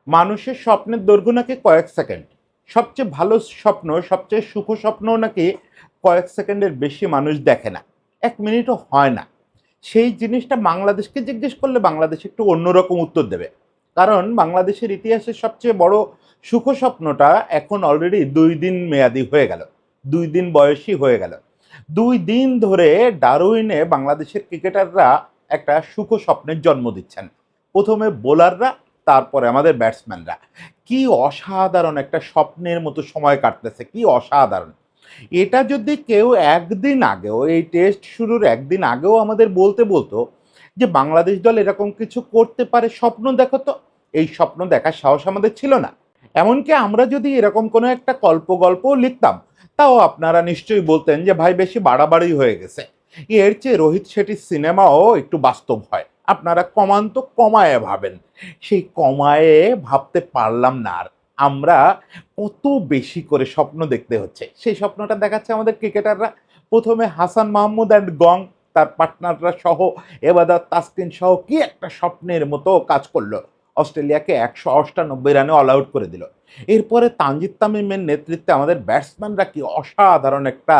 মানুষের স্বপ্নের দৈর্ঘ্য নাকি কয়েক সেকেন্ড। সবচেয়ে ভালো স্বপ্ন, সবচেয়ে সুখ স্বপ্ন নাকি কয়েক সেকেন্ডের বেশি মানুষ দেখে না। ১ মিনিটও হয় না। সেই জিনিসটা বাংলাদেশকে জিজ্ঞেস করলে বাংলাদেশ একটু অন্যরকম উত্তর দেবে। কারণ বাংলাদেশের ইতিহাসের সবচেয়ে বড় সুখ স্বপ্নটা এখন অলরেডি ২ দিন মেয়াদি হয়ে গেল। ২ দিন বয়সী হয়ে গেল। ২ দিন ধরে ডারউইনে বাংলাদেশের ক্রিকেটাররা একটা সুখ স্বপ্নের জন্ম দিচ্ছেন। ১ম এ বোলাররা, তারপরে আমাদের ব্যাটসম্যানরা। কি অসাধারণ একটা স্বপ্নের মতো সময় কাটতেছে, কি অসাধারণ! এটা যদি কেউ একদিন আগেও, এই টেস্ট শুরুর একদিন আগেও আমাদের বলতো যে বাংলাদেশ দল এরকম কিছু করতে পারে, স্বপ্ন দেখো তো, এই স্বপ্ন দেখার সাহস আমাদের ছিল না। এমনকি আমরা যদি এরকম কোনো একটা গল্পও লিখতাম, তাও আপনারা নিশ্চয়ই বলতেন যে ভাই বেশি বাড়াবাড়ি হয়ে গেছে। এর চেয়ে রোহিত শেঠির সিনেমাও একটু বাস্তব হয়। আপনারা কমান তো, কমায়ে ভাবেন। সেই কমায়ে ভাবতে পারলাম না আর। আমরা কত বেশি করে স্বপ্ন দেখতে হচ্ছে। সেই স্বপ্নটা দেখাচ্ছে আমাদের ক্রিকেটাররা। ১ম এ হাসান মাহমুদ অ্যান্ড গং, তার পার্টনাররা সহ, এবাদত তাসকিন সহ কি একটা স্বপ্নের মতো কাজ করলো। অস্ট্রেলিয়াকে ১৯৮ রানে অল আউট করে দিল। এরপরে তানজিদ তামিমের নেতৃত্বে আমাদের ব্যাটসম্যানরা কি অসাধারণ একটা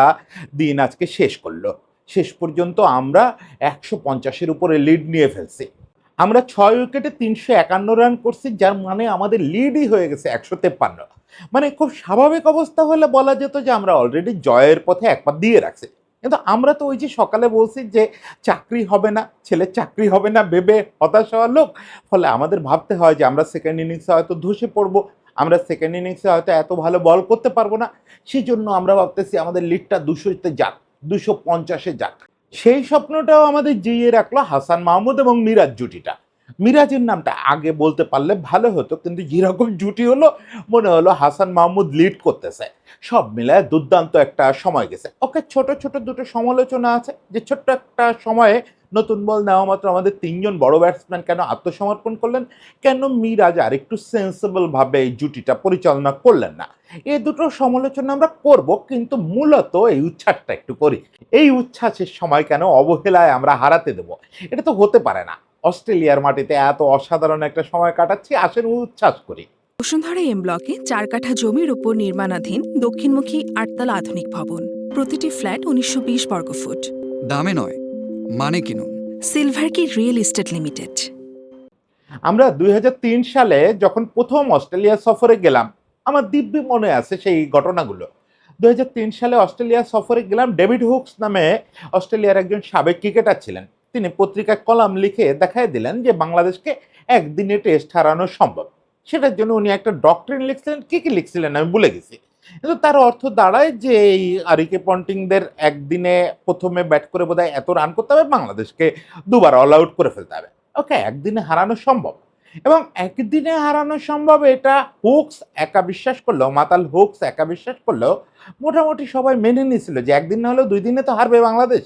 দিন আজকে শেষ করলো। শেষ পর্যন্ত আমরা ১৫০-এর উপরে লিড নিয়ে ফেলছি। আমরা ৬ উইকেটে ৩৫১ রান করছি, যার মানে আমাদের লিডই হয়ে গেছে ১৫৩। মানে খুব স্বাভাবিক অবস্থা হলে বলা যেত যে আমরা অলরেডি জয়ের পথে এক পা দিয়ে রাখছি। কিন্তু আমরা তো ওই যে সকালে বলছি যে চাকরি হবে না, ছেলের চাকরি হবে না ভেবে হতাশ হওয়ার লোক। ফলে আমাদের ভাবতে হয় যে আমরা সেকেন্ড ইনিংসে হয়তো ধসে পড়বো। আমরা সেকেন্ড ইনিংসে হয়তো এত ভালো বল করতে পারবো না। সেজন্য আমরা ভাবতেছি আমাদের লিডটা ২০০-তে যাক, ২৫০-এ যাক। সেই স্বপ্নটাও আমাদের জিইয়ে রাখলো হাসান মাহমুদ এবং মিরাজ জুটিটা। মিরাজের নামটা আগে বলতে পারলে ভালো হতো, কিন্তু যেরকম জুটি হলো মনে হলো হাসান মাহমুদ লিড করতেছে। সব মিলায় দুর্দান্ত একটা সময় গেছে। ওকে, ছোট ছোট দুটো সমালোচনা আছে যে ছোট্ট একটা সময়ে নতুন বল নেওয়া মাত্র আমাদের ৩ জন বড় ব্যাটসম্যান কেন আত্মসমর্পণ করলেন, কেন মিরাজ আর একটু সেন্সিবল ভাবে এই জুটিটা পরিচালনা করলেন না। এই দুটো সমালোচনা আমরা করব, কিন্তু মূলত এই উচ্ছ্বাসটা একটু করি। এই উচ্ছ্বাসের সময় কেন অবহেলায় আমরা হারাতে দেব? এটা তো হতে পারে না। অস্ট্রেলিয়ার মাটিতে এত অসাধারণ একটা সময় কাটাচ্ছি, আসেন উচ্ছ্বাস করি। বসুন্ধরা এম ব্লকে ৪ কাঠা জমির উপর নির্মাণাধীন দক্ষিণমুখী ৮তলা আধুনিক ভবন। প্রতিটি ফ্ল্যাট ১৯২০ বর্গফুট। দামে নয়, মানে কিনুন। সিলভার কি রিয়েল এস্টেট লিমিটেড। আমরা ২০০৩ সালে যখন প্রথম অস্ট্রেলিয়া সফরে গেলাম, আমার দিব্যি মনে আছে সেই ঘটনাগুলো। ২০০৩ সালে অস্ট্রেলিয়া সফরে গেলাম। ডেভিড হুকস নামে অস্ট্রেলিয়ার একজন সাবেক ক্রিকেটার ছিলেন। তিনি পত্রিকায় কলাম লিখে দেখায় দিলেন যে বাংলাদেশকে একদিনে টেস্ট হারানো সম্ভব। সেটার জন্য উনি একটা ডক্ট্রিন লিখছিলেন, কি লিখছিলেন আমি ভুলে গেছি। কিন্তু তার অর্থ দাঁড়ায় যে এই আরিকে পন্টিংদের একদিনে প্রথমে ব্যাট করে বোধহয় এত রান করতে হবে, বাংলাদেশকে দুবার অল আউট করে ফেলতে হবে। ওকে, একদিনে হারানো সম্ভব। এবং একদিনে হারানো সম্ভব এটা হুকস একা বিশ্বাস করলেও, মাতাল হুকস একা বিশ্বাস করলেও মোটামুটি সবাই মেনে নিয়েছিল যে একদিন না হলেও ২ দিনে তো হারবে বাংলাদেশ।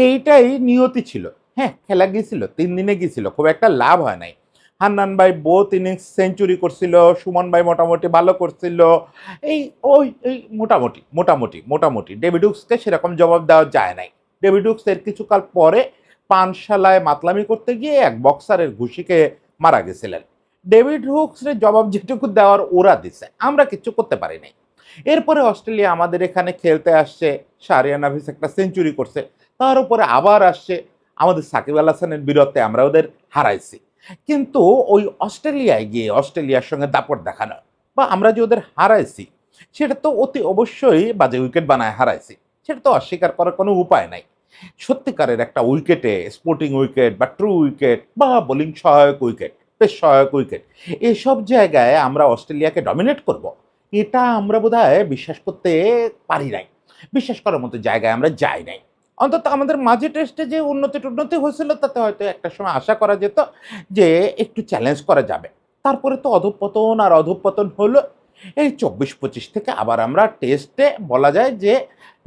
এইটাই নিয়তি ছিল। হ্যাঁ, খেলা গিয়েছিল, ৩ দিনে গিয়েছিল, খুব একটা লাভ হয় নাই। হান্নান ভাই বোথ ইনিংস সেঞ্চুরি করছিল, সুমন ভাই মোটামুটি ভালো করছিল। এই এই মোটামুটি ডেভিড হুকসকে সেরকম জবাব দেওয়া যায় নাই। ডেভিড হুকস এর কিছুকাল পরে পানশালায় মাতলামি করতে গিয়ে এক বক্সারের ঘুষিকে মারা গেছিলেন। ডেভিড হুকসের জবাব যেটুকু দেওয়ার ওরা দিছে, আমরা কিচ্ছু করতে পারি নাই। এরপরে অস্ট্রেলিয়া আমাদের এখানে খেলতে আসছে, শাহরিয়ার নাফিস একটা সেঞ্চুরি করছে। তার উপরে আবার আসছে, আমাদের সাকিব আল হাসানের বীরত্বে আমরা ওদের হারাইছি। কিন্তু ওই অস্ট্রেলিয়ায় গিয়ে অস্ট্রেলিয়ার সঙ্গে দাপট দেখানো বা আমরা যে ওদের হারাইছি, সেটা তো অতি অবশ্যই বাজে উইকেট বানায় হারাইছি। সেটা তো অস্বীকার করার কোনো উপায় নাই। সত্যিকারের একটা উইকেটে, স্পোর্টিং উইকেট বা ট্রু উইকেট বা বোলিং সহায়ক উইকেট, পেস সহায়ক উইকেট, এসব জায়গায় আমরা অস্ট্রেলিয়াকে ডমিনেট করব, এটা আমরা বোধহয় বিশ্বাস করতে পারি নাই। বিশ্বাস করার মতো জায়গায় আমরা যাই নাই। অন্তত আমাদের মাঝে টেস্টে যে উন্নতি হয়েছিল তাতে হয়তো একটা সময় আশা করা যেত যে একটু চ্যালেঞ্জ করা যাবে। তারপরে তো অধঃপতন আর অধঃপতন হলো। এই ২৪-২৫ থেকে আবার আমরা টেস্টে বলা যায় যে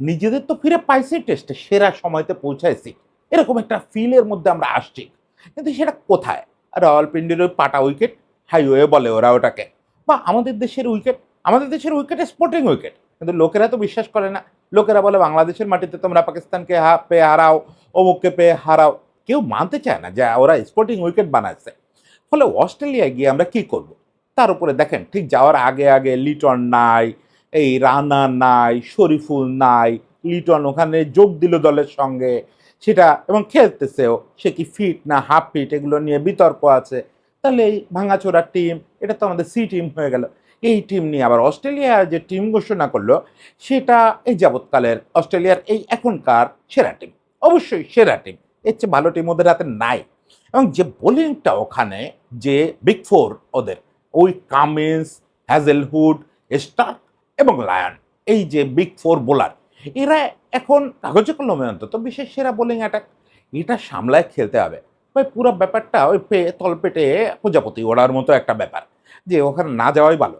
নিজেদের তো ফিরে পাইছি, টেস্টে সেরা সময়তে পৌঁছাইছি। এরকম একটা ফিলের মধ্যে আমরা আসছি। কিন্তু সেটা কোথায়? রাওয়ালপিন্ডির ওই পাটা উইকেট, হাইওয়ে বলে ওরা ওটাকে। বা আমাদের দেশের উইকেটে স্পোর্টিং উইকেট। কিন্তু লোকেরা তো বিশ্বাস করে না। লোকেরা বলে বাংলাদেশের মাটিতে তোমরা পাকিস্তানকে পেয়ে হারাও, অমুককে পেয়ে হারাও। কেউ মানতে চায় না যে ওরা স্পোর্টিং উইকেট বানাচ্ছে। ফলে অস্ট্রেলিয়ায় গিয়ে আমরা কি করব? তার উপরে দেখেন ঠিক যাওয়ার আগে আগে লিটন নাই, এই রানা নাই, শরীফুল নাই, লিটন ওখানে যোগ দিল দলের সঙ্গে, সেটা এবং খেলতেছেও, সে কি ফিট না হাফ ফিট এগুলো নিয়ে বিতর্ক আছে। তাহলে এই ভাঙাচোরা টিম, এটা তো আমাদের সি টিম হয়ে গেল। এই টিম নিয়ে আবার অস্ট্রেলিয়া যে টিম ঘোষণা করলো, সেটা এই যাবৎকালের অস্ট্রেলিয়ার এই এখনকার সেরা টিম, অবশ্যই সেরা টিম, এর চেয়ে ভালো টিম ওদের হাতে নাই। এবং যে বোলিংটা ওখানে, যে বিগ ফোর ওদের, ওই কামিন্স, হ্যাজেলহুড, স্টার্ক এবং লায়ন, এই যে বিগ ফোর বোলার, এরা এখন কাগজে কলমে অন্তত বিশেষ সেরা বোলিং অ্যাটাক, এটা সামলায় খেলতে হবে। ভাই পুরো ব্যাপারটা ওই তলপেটে প্রজাপতি ওড়ার মতো একটা ব্যাপার, যে ওখানে না যাওয়াই ভালো,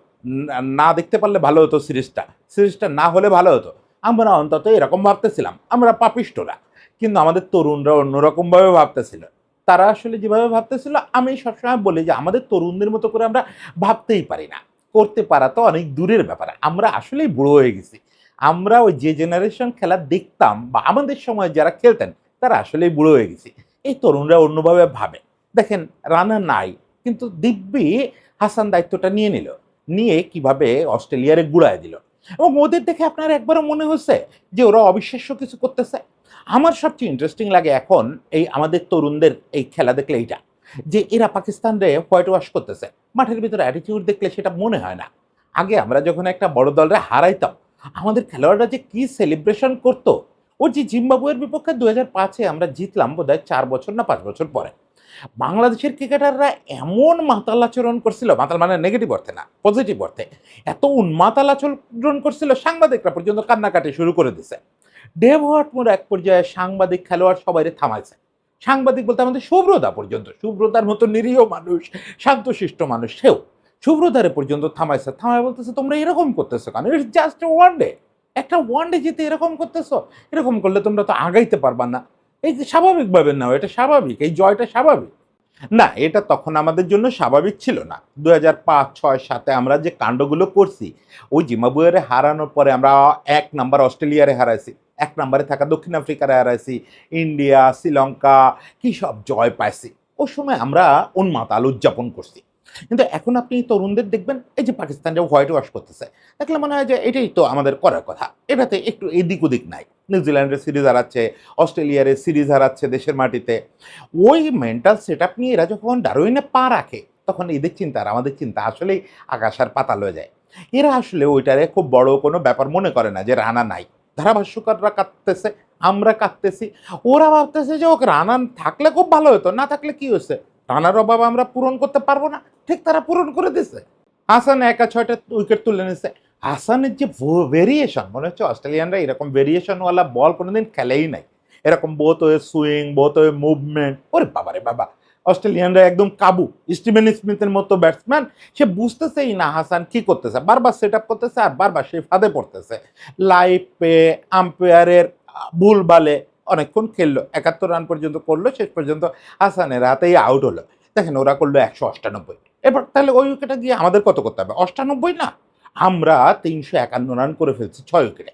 না দেখতে পারলে ভালো হতো, সিরিজটা না হলে ভালো হতো। আমরা অন্তত এরকম ভাবতেছিলাম, আমরা পাপিষ্টরা, কিন্তু আমাদের তরুণরা অন্যরকমভাবে ভাবতেছিল। তারা আসলে যেভাবে ভাবতেছিল, আমি সবসময় বলি যে আমাদের তরুণদের মতো করে আমরা ভাবতেই পারি না, করতে পারা তো অনেক দূরের ব্যাপার। আমরা আসলেই বুড়ো হয়ে গেছি। আমরা ওই যে জেনারেশন খেলা দেখতাম বা আমাদের সময় যারা খেলতেন, তারা আসলেই বুড়ো হয়ে গেছি। এই তরুণরা অন্যভাবে ভাবে। দেখেন রানা নাই, কিন্তু দিব্যি হাসান দায়িত্বটা নিয়ে নিল, নিয়ে কিভাবে অস্ট্রেলিয়ারে গুড়ায় দিল। এবং ওদের দেখে আপনার একবারও মনে হচ্ছে যে ওরা অবিশ্বাস্য কিছু করতেছে? আমার সবচেয়ে ইন্টারেস্টিং লাগে এখন এই আমাদের তরুণদের এই খেলা দেখলে এইটা, যে এরা পাকিস্তানরে হোয়াইট ওয়াশ করতেছে। মাঠের ভিতরে অ্যাটিটিউড দেখলে সেটা মনে হয় না। আগে আমরা যখন একটা বড় দলরে হারাইতাম, আমাদের খেলোয়াড়রা যে কি সেলিব্রেশন করতো। ও যে জিম্বাবুয়ের বিপক্ষে 2005-এ আমরা জিতলাম বোধহয় 4 বছর না 5 বছর পরে, বাংলাদেশের ক্রিকেটাররা এমন মাতাল আচরণ করছিল, মাতাল মানে নেগেটিভ অর্থে না, পজিটিভ অর্থে, এত উন্মাতাল আচরণ করছিল, সাংবাদিকরা পর্যন্ত কান্নাকাটি শুরু করে দিছে। ডেভ হোয়াটমোর এক পর্যায়ে সাংবাদিক খেলোয়াড় সবাই থামাইছে। সাংবাদিক বলতে আমাদের শুভ্রদা পর্যন্ত, শুভ্রদার মতো নিরীহ মানুষ, শান্তশিষ্ট মানুষ, সেও শুভ্রদারে পর্যন্ত থামাইছে। থামায় বলতেছে তোমরা এরকম করতেছো কেন? ইটস জাস্ট ওয়ান ডে, একটা ওয়ান ডে জিতে এরকম করতেছো, এরকম করলে তোমরা তো আগাইতে পারবা না। এই যে স্বাভাবিকভাবে নাও, এটা স্বাভাবিক, এই জয়টা স্বাভাবিক না। এটা তখন আমাদের জন্য স্বাভাবিক ছিল না। 2005, 6, 7-এ আমরা যে কাণ্ডগুলো করছি, ওই জিম্বাবুয়েরে হারানোর পরে আমরা 1 নাম্বার অস্ট্রেলিয়ারে হারাইছি, 1 নাম্বারে থাকা দক্ষিণ আফ্রিকারে হারাইছি, ইন্ডিয়া, শ্রীলঙ্কা, কি সব জয় পাইছি। ওই সময় আমরা উন্মাতাল উদযাপন করছি। কিন্তু এখন আপনি তরুণদের দেখবেন, এই যে পাকিস্তানরা হোয়াইট ওয়াশ করতেছে, দেখলে মনে হয় যে এটাই তো আমাদের করার কথা, এটাতে একটু এদিক ওদিক নাই। নিউজিল্যান্ডের সিরিজ হারাচ্ছে, অস্ট্রেলিয়ার সিরিজ হারাচ্ছে দেশের মাটিতে। ওই মেন্টাল সেট আপ নিয়ে এরা যখন ডারউইনে পা রাখে, তখন এদের চিন্তা আর আমাদের চিন্তা আসলেই আকাশ আর পাতাল হয়ে যায়। এরা আসলে ওইটারে খুব বড় কোনো ব্যাপার মনে করে না যে রানা নাই। ধারাভাষ্যকাররা কাঁদতেছে, আমরা কাঁদতেছি, ওরা ভাবতেছে যে ওকে রানা থাকলে খুব ভালো হতো, না থাকলে কি হয়েছে, রানার অভাব আমরা পূরণ করতে পারবো না। ঠিক তারা পূরণ করে দিছে। হাসান একা 6টা উইকেট তুলে নিছে। হাসানের যে ভেরিয়েশন, মনে হচ্ছে অস্ট্রেলিয়ানরা এরকম ভেরিয়েশনওয়ালা বল কোনোদিন খেলেই নাই। এরকম both way swing, both way movement, ওরে বাবারে বাবা, অস্ট্রেলিয়ানরা একদম কাবু। স্টিভেন স্মিথের মতো ব্যাটসম্যান, সে বুঝতেছেই না হাসান কি করতেছে, বারবার সেট আপ করতেছে আর বারবার সেই ফাঁদে পড়তেছে। লাইফে আম্পায়ারের ভুল বালে অনেকক্ষণ খেললো, 71 রান পর্যন্ত করলো, শেষ পর্যন্ত হাসানের হাতেই আউট হলো। দেখেন ওরা করলো 198। এবার তাহলে ওই উইকেটে গিয়ে আমাদের কত করতে হবে? 98 না, আমরা 351 রান করে ফেলছি 6 উইকেটে।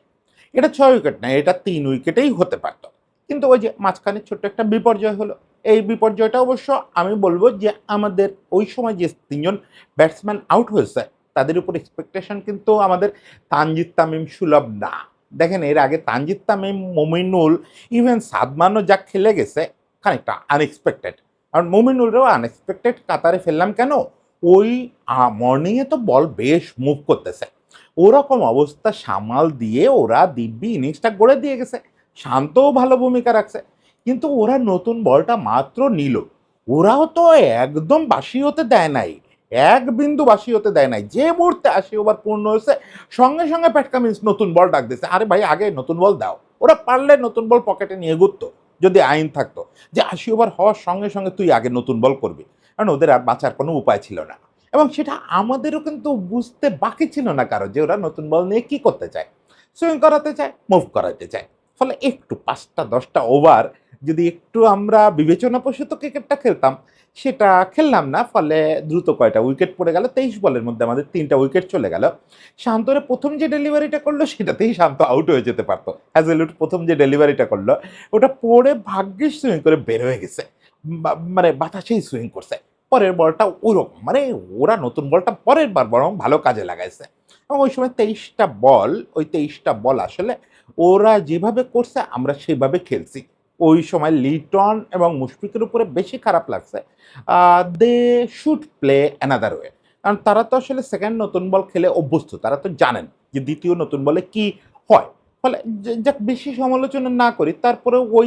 এটা 6 উইকেট না, এটা 3 উইকেটেই হতে পারত। কিন্তু ওই যে মাঝখানে ছোট্ট একটা বিপর্যয় হলো। এই বিপর্যয়টা অবশ্য আমি বলবো যে আমাদের ওই সময় যে 3 জন ব্যাটসম্যান আউট হয়েছে, তাদের উপর এক্সপেকটেশন কিন্তু আমাদের তানজিদ তামিম সুলভ না। দেখেন এর আগে তানজিদ তামিম, মমিনুল, ইভেন সাদমানও যা খেলে গেছে, খানিকটা আনএক্সপেক্টেড। আর মমিনুলরাও আনএক্সপেক্টেড কাতারে ফেললাম কেন? ওই মর্নিংয়ে তো বল বেশ মুভ করতেছে, ওরকম অবস্থা সামাল দিয়ে ওরা দিব্যি ইনিংসটা গড়ে দিয়ে গেছে। শান্তও ভালো ভূমিকা রাখছে, কিন্তু ওরা নতুন বলটা মাত্র নিল, ওরাও তো একদম বাসি হতে দেয় নাই, এক বিন্দু বাসি হতে দেয় নাই। যে মুহূর্তে 80 ওভার পূর্ণ হয়েছে, সঙ্গে সঙ্গে প্যাট কামিন্স নতুন বল ডাক দিচ্ছে। আরে ভাই আগে নতুন বল দাও। ওরা পারলে নতুন বল পকেটে নিয়ে ঘুরতো, যদি আইন থাকতো যে 80 ওভার হওয়ার সঙ্গে সঙ্গে তুই আগে নতুন বল করবি, কারণ ওদের আর বাঁচার কোনো উপায় ছিল না। এবং সেটা আমাদেরও কিন্তু বুঝতে বাকি ছিল না কারো, যে ওরা নতুন বল নিয়ে কি করতে চায়, সুইং করাতে চায়, মুভ করাতে চায়। ফলে একটু 5টা 10টা ওভার যদি একটু আমরা বিবেচনা প্রসূত ক্রিকেটটা খেলতাম, সেটা খেললাম না। ফলে দ্রুত কয়টা উইকেট পড়ে গেল, 23 বলের মধ্যে আমাদের 3টা উইকেট চলে গেল। শান্তরে প্রথম যে ডেলিভারিটা করলো, সেটাতেই শান্ত আউট হয়ে যেতে পারতো। হ্যাজেলউড প্রথম যে ডেলিভারিটা করলো, ওটা পড়ে ভাগ্যিস সুইং করে বের হয়ে গেছে, মানে বাতাসেই সুইং করছে। পরের বলটা ওরকম, মানে ওরা নতুন বলটা পরের বার বরং ভালো কাজে লাগাইছে। এবং ওই সময় 23টা বল, ওই 23টা বল আসলে ওরা যেভাবে করছে আমরা সেভাবে খেলছি। ওই সময় লিটন এবং মুশফিকের উপরে বেশি খারাপ লাগছে। They should play another way. কারণ তারা তো আসলে সেকেন্ড নতুন বল খেলে অভ্যস্ত, তারা তো জানেন যে দ্বিতীয় নতুন বলে কি হয়। ফলে যাক বেশি সমালোচনা না করি, তারপরেও ওই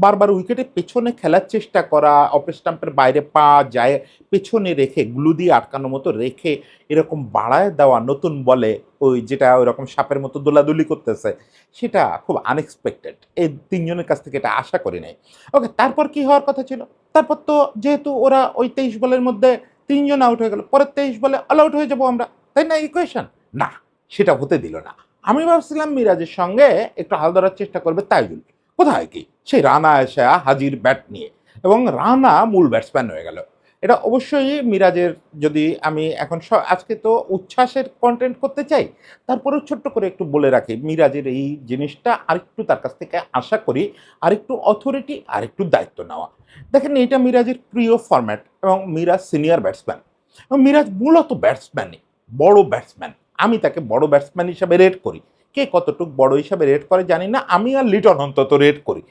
বারবার উইকেটে পেছনে খেলার চেষ্টা করা, অফ স্টাম্পের বাইরে পা যায় পেছনে রেখে গ্লু দিয়ে আটকানোর মতো রেখে এরকম বাড়ায় দেওয়া নতুন বলে, ওই যেটা ওইরকম সাপের মতো দোলাদুলি করতেছে, সেটা খুব আনএক্সপেক্টেড। এই তিনজনের কাছ থেকে এটা আশা করি নাই। ওকে, তারপর কি হওয়ার কথা ছিল? তারপর তো যেহেতু ওরা ওই 23 বলের মধ্যে ৩ জন আউট হয়ে গেল, পরের 23 বলে অল আউট হয়ে যাবো আমরা, তাই না ইকুয়েশন? না, সেটা হতে দিল না। আমি ভাবছিলাম মিরাজের সঙ্গে একটু হাল ধরার চেষ্টা করবে তাইজুল। কোথায় কি, সেই রানা এসে হাজির ব্যাট নিয়ে, এবং রানা মূল ব্যাটসম্যান হয়ে গেল। এটা অবশ্যই মিরাজের, যদি আমি এখন আজকে তো উচ্ছ্বাসের কন্টেন্ট করতে চাই, তারপরেও ছোট্ট করে একটু বলে রাখি, মিরাজের এই জিনিসটা আরেকটু তার কাছ থেকে আশা করি, আরেকটু অথরিটি, আরেকটু দায়িত্ব নেওয়া। দেখেন, এটা মিরাজের প্রিয় ফরম্যাট, এবং মিরাজ সিনিয়র ব্যাটসম্যান, এবং মিরাজ মূলত ব্যাটসম্যানই, বড় ব্যাটসম্যান। আমি তাকে বড় ব্যাটসম্যান হিসাবে রেট করি। কে কতটুকু বড় হিসাবে রেট করে জানি না, আমি আর লিটন অন্তত রেট করি।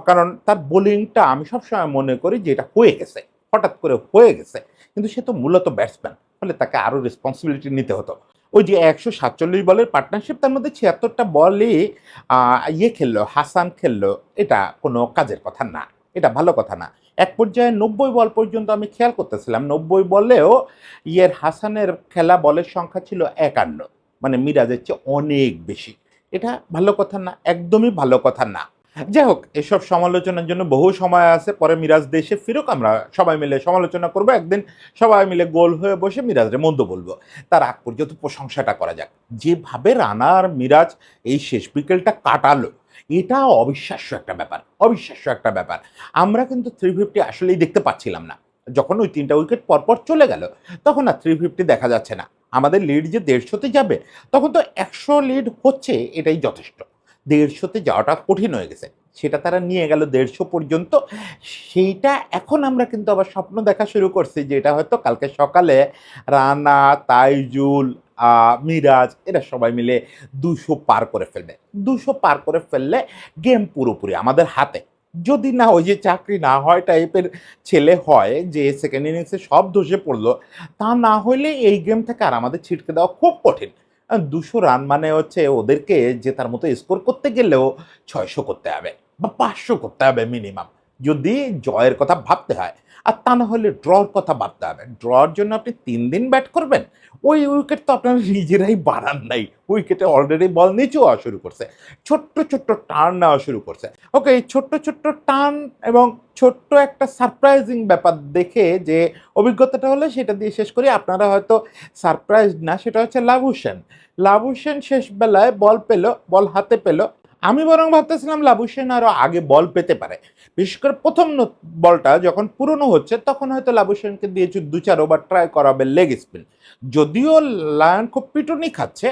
কারণ তার বোলিংটা আমি সবসময় মনে করি যে এটা হয়ে গেছে, হঠাৎ করে হয়ে গেছে, কিন্তু সে তো মূলত ব্যাটসম্যান, ফলে তাকে আরও রেসপন্সিবিলিটি নিতে হতো। ওই যে 147 বলের পার্টনারশিপ, তার মধ্যে 76টা বলই খেললো, হাসান খেললো, এটা কোনো কাজের কথা না, এটা ভালো কথা না। এক পর্যায়ে 90 বল পর্যন্ত আমি খেয়াল করতেছিলাম, 90 বলেও হাসানের খেলা বলের সংখ্যা ছিল 51, মানে মিরাজের চেয়ে অনেক বেশি। এটা ভালো কথা না, একদমই ভালো কথা না। যাই হোক, এসব সমালোচনার জন্য বহু সময় আছে, পরে মিরাজ দেশে ফিরুক, আমরা সবাই মিলে সমালোচনা করব, একদিন সবাই মিলে গোল হয়ে বসে মিরাজরে মন্দ বলবো। তার আগ পর্যন্ত প্রশংসাটা করা যাক। যেভাবে রানা আর মিরাজ এই শেষ বিকেলটা কাটালো, এটা অবিশ্বাস্য একটা ব্যাপার, অবিশ্বাস্য একটা ব্যাপার। আমরা কিন্তু 350 আসলেই দেখতে পাচ্ছিলাম না। যখন ওই 3টা উইকেট পরপর চলে গেল, তখন আর 350 দেখা যাচ্ছে না। আমাদের লিড যে 150-তে যাবে, তখন তো 100 লিড হচ্ছে, এটাই যথেষ্ট। 150-তে যাওয়াটা কঠিন হয়ে গেছে, সেটা তারা নিয়ে গেল 150 পর্যন্ত। সেইটা এখন আমরা কিন্তু আবার স্বপ্ন দেখা শুরু করছি যে এটা হয়তো কালকে সকালে রানা, তাইজুল, মিরাজ এরা সবাই মিলে 200 পার করে ফেলবে। 200 পার করে ফেললে গেম পুরোপুরি আমাদের হাতে। যদি না ওই যে চাকরি না হয় টাইপের ছেলে হয়, যে সেকেন্ড ইনিংসে সব ধসে পড়লো, তা না হইলে এই গেম থেকে আর আমাদের ছিটকে দেওয়া খুব কঠিন। 200 রান মানে হচ্ছে ওদেরকে জেতার মতো স্কোর করতে গেলেও 600 করতে হবে বা 500 করতে হবে মিনিমাম, যদি জয়ের কথা ভাবতে হয়। আর তা না হলে ড্রর কথা ভাবতে হবে। ড্রর জন্য আপনি 3 দিন ব্যাট করবেন, ওই উইকেট তো আপনারা নিজেরাই বাড়ান নাই, উইকেটে অলরেডি বল নিচু হওয়া শুরু করছে, ছোট্ট ছোট্ট টার্ন নেওয়া শুরু করছে। ওকে, এই ছোট্ট ছোট্ট টার্ন এবং ছোট্ট একটা সারপ্রাইজিং ব্যাপার দেখে যে অভিজ্ঞতাটা হলো, সেটা দিয়ে শেষ করি। আপনারা হয়তো সারপ্রাইজ না, সেটা হচ্ছে লাবুশেন। লাবুশেন শেষ বেলায় বল পেল, বল হাতে পেল। আমি বরং ভাবতেছিলাম লাবুশেন আরও আগে বল পেতে পারে, বিশেষ করে প্রথম বলটা যখন পুরনো হচ্ছে, তখন হয়তো লাবুশেনকে দিয়ে 2-4 ওভার ট্রাই করাবে লেগ স্পিন। যদিও লায়ন খুব পিটুনি খাচ্ছে,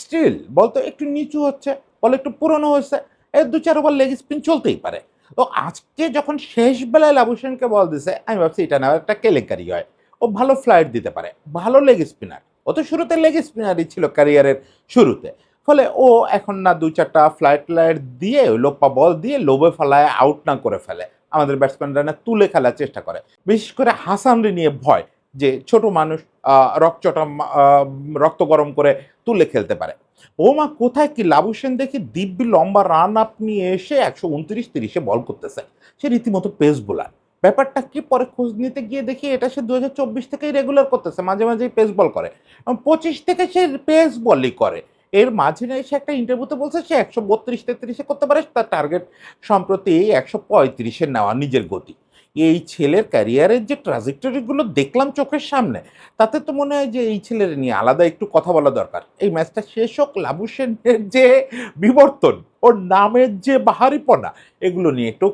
স্টিল বল তো একটু নিচু হচ্ছে, বল একটু পুরনো হয়েছে, এই 2-4 ওভার লেগ স্পিন চলতেই পারে। তো আজকে যখন শেষ বেলায় লাবুশেনকে বল দিছে, আমি ভাবছি এটা না একটা কেলেঙ্কারি হয়, ও ভালো ফ্লাইট দিতে পারে, ভালো লেগ স্পিনার। ও তো শুরুতে লেগ স্পিনারই ছিল ক্যারিয়ারের শুরুতে। ফলে ও এখন না 2-4টা ফ্লাইট দিয়ে লোপা বল দিয়ে লোভে ফেলায় আউট না করে ফেলে, আমাদের ব্যাটসম্যানরা না তুলে খেলার চেষ্টা করে। বিশেষ করে হাসানরে নিয়ে ভয়, যে ছোট মানুষ রক্ত গরম করে তুলে খেলতে পারে। ও মা, কোথায় কি লাবুশেন দেখি দিব্যি লম্বা রান আপ নিয়ে এসে 129-30-এ বল করতেছে, সে রীতিমতো পেস বোলার। ব্যাপারটা কি, পরে খোঁজ নিতে গিয়ে দেখি এটা সে 2024 থেকেই রেগুলার করতেছে, মাঝে মাঝেই পেস বল করে, এবং 25 থেকে সে পেস বলই করে। এর মাঝে এসে একটা ইন্টারভিউতে বলছে সে 132-33-এ করতে পারে, তার টার্গেট সম্প্রতি 135-এ নেওয়া নিজের গতি। এই ছেলের ক্যারিয়ারের যে ট্রাজেক্টরিগুলো দেখলাম চোখের সামনে, তাতে তো মনে হয় যে এই ছেলের নিয়ে আলাদা একটু কথা বলা দরকার। এই ম্যাচটা শেষ হোক, লাবুশেনের যে বিবর্তন, ওর নামের যে বাহারিপনা, এগুলো নিয়ে একটু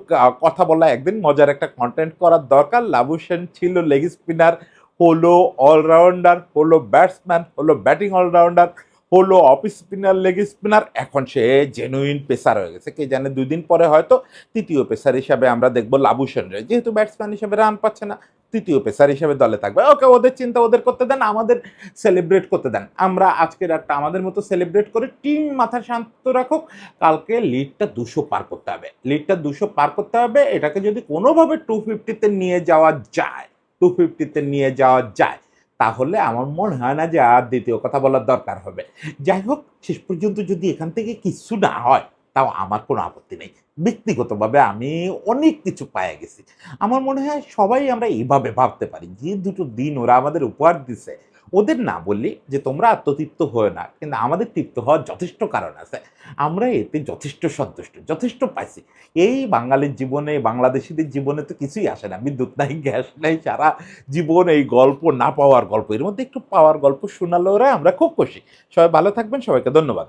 কথা বলা, একদিন মজার একটা কন্টেন্ট করার দরকার। লাবুশেন ছিল লেগ স্পিনার, হলো অলরাউন্ডার, হলো ব্যাটসম্যান, হলো ব্যাটিং অলরাউন্ডার, হলো অফ স্পিনার, লেগ স্পিনার, এখন সে জেনুইন পেসার হয়ে গেছে। কে জানে 2 দিন পরে হয়তো তৃতীয় পেসার হিসাবে আমরা দেখবো লাবুশেনরে, যেহেতু ব্যাটসম্যান হিসাবে রান পাচ্ছে না, তৃতীয় পেসার হিসেবে দলে থাকবে। ওকে, ওদের চিন্তা ওদের করতে দেন, আমাদের সেলিব্রেট করতে দেন। আমরা আজকের রাতটা আমাদের মতো সেলিব্রেট করে টিম মাথা শান্ত রাখুক। কালকে লিডটা 200 পার করতে হবে, লিডটা 200 পার করতে হবে। এটাকে যদি কোনোভাবে 250-তে নিয়ে যাওয়া যায়, 250-তে নিয়ে যাওয়া যায়, তাহলে আমার মনে হয় না যে আর দ্বিতীয় কথা বলার দরকার হবে। যাই হোক, শেষ পর্যন্ত যদি এখান থেকে কিছু না হয় তাও আমার কোনো আপত্তি নেই। ব্যক্তিগতভাবে আমি অনেক কিছু পায়ে গেছি। আমার মনে হয় সবাই আমরা এইভাবে ভাবতে পারি, যে দুটো দিন ওরা আমাদের উপহার দিছে, ওদের না বললি যে তোমরা আত্মতৃপ্ত হয়ে না, কিন্তু আমাদের তৃপ্ত হওয়ার যথেষ্ট কারণ আছে। আমরা এতে যথেষ্ট সন্তুষ্ট, যথেষ্ট পাইছি। এই বাঙালির জীবনে, বাংলাদেশিদের জীবনে তো কিছুই আসে না, বিদ্যুৎ নাই, গ্যাস নাই, সারা জীবন এই গল্প না পাওয়ার গল্প, এর মধ্যে একটু পাওয়ার গল্প শোনালো ওরা, আমরা খুব খুশি। সবাই ভালো থাকবেন, সবাইকে ধন্যবাদ।